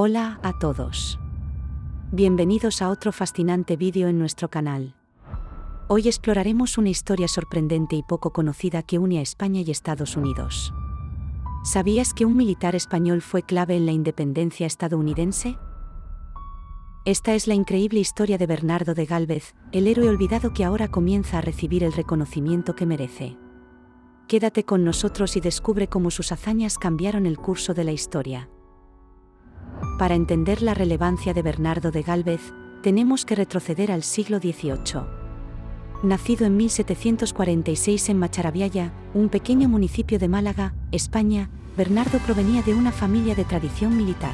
Hola a todos. Bienvenidos a otro fascinante vídeo en nuestro canal. Hoy exploraremos una historia sorprendente y poco conocida que une a España y Estados Unidos. ¿Sabías que un militar español fue clave en la independencia estadounidense? Esta es la increíble historia de Bernardo de Gálvez, el héroe olvidado que ahora comienza a recibir el reconocimiento que merece. Quédate con nosotros y descubre cómo sus hazañas cambiaron el curso de la historia. Para entender la relevancia de Bernardo de Gálvez, tenemos que retroceder al siglo XVIII. Nacido en 1746 en Macharabiaya, un pequeño municipio de Málaga, España, Bernardo provenía de una familia de tradición militar.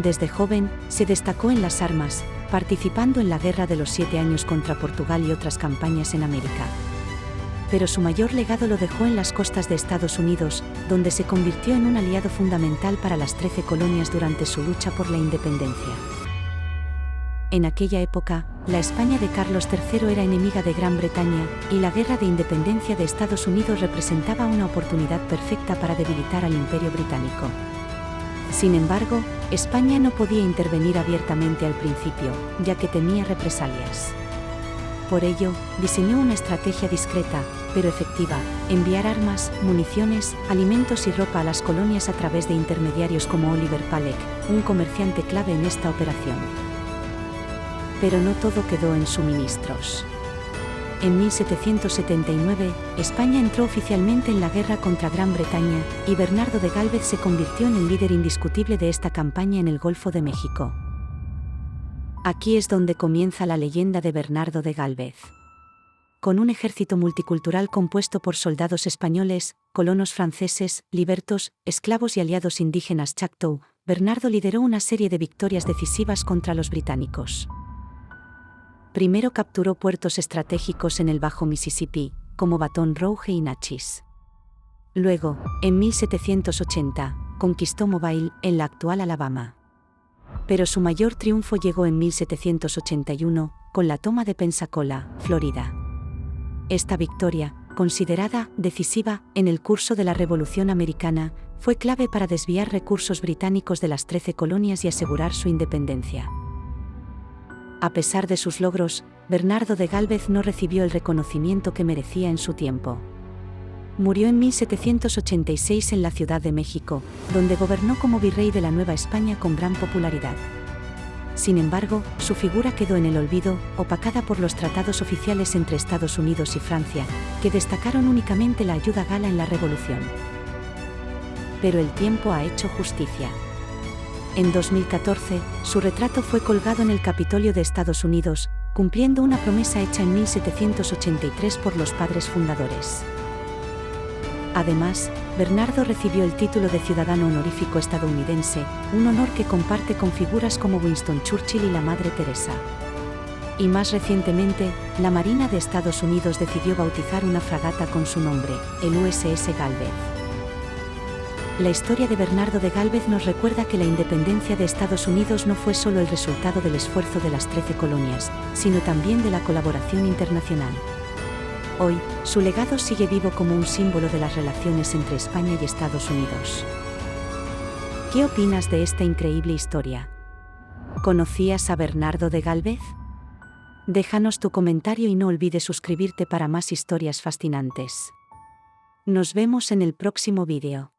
Desde joven, se destacó en las armas, participando en la Guerra de los 7 Años contra Portugal y otras campañas en América. Pero su mayor legado lo dejó en las costas de Estados Unidos, donde se convirtió en un aliado fundamental para las 13 colonias durante su lucha por la independencia. En aquella época, la España de Carlos III era enemiga de Gran Bretaña, y la Guerra de Independencia de Estados Unidos representaba una oportunidad perfecta para debilitar al Imperio Británico. Sin embargo, España no podía intervenir abiertamente al principio, ya que temía represalias. Por ello, diseñó una estrategia discreta, pero efectiva: enviar armas, municiones, alimentos y ropa a las colonias a través de intermediarios como Oliver Paleck, un comerciante clave en esta operación. Pero no todo quedó en suministros. En 1779, España entró oficialmente en la guerra contra Gran Bretaña, y Bernardo de Gálvez se convirtió en el líder indiscutible de esta campaña en el Golfo de México. Aquí es donde comienza la leyenda de Bernardo de Gálvez. Con un ejército multicultural compuesto por soldados españoles, colonos franceses, libertos, esclavos y aliados indígenas Chactaw, Bernardo lideró una serie de victorias decisivas contra los británicos. Primero capturó puertos estratégicos en el Bajo Mississippi, como Baton Rouge y Natchez. Luego, en 1780, conquistó Mobile, en la actual Alabama. Pero su mayor triunfo llegó en 1781, con la toma de Pensacola, Florida. Esta victoria, considerada decisiva en el curso de la Revolución Americana, fue clave para desviar recursos británicos de las 13 colonias y asegurar su independencia. A pesar de sus logros, Bernardo de Gálvez no recibió el reconocimiento que merecía en su tiempo. Murió en 1786 en la Ciudad de México, donde gobernó como virrey de la Nueva España con gran popularidad. Sin embargo, su figura quedó en el olvido, opacada por los tratados oficiales entre Estados Unidos y Francia, que destacaron únicamente la ayuda gala en la Revolución. Pero el tiempo ha hecho justicia. En 2014, su retrato fue colgado en el Capitolio de Estados Unidos, cumpliendo una promesa hecha en 1783 por los padres fundadores. Además, Bernardo recibió el título de ciudadano honorífico estadounidense, un honor que comparte con figuras como Winston Churchill y la Madre Teresa. Y más recientemente, la Marina de Estados Unidos decidió bautizar una fragata con su nombre, el USS Gálvez. La historia de Bernardo de Gálvez nos recuerda que la independencia de Estados Unidos no fue solo el resultado del esfuerzo de las 13 colonias, sino también de la colaboración internacional. Hoy, su legado sigue vivo como un símbolo de las relaciones entre España y Estados Unidos. ¿Qué opinas de esta increíble historia? ¿Conocías a Bernardo de Gálvez? Déjanos tu comentario y no olvides suscribirte para más historias fascinantes. Nos vemos en el próximo vídeo.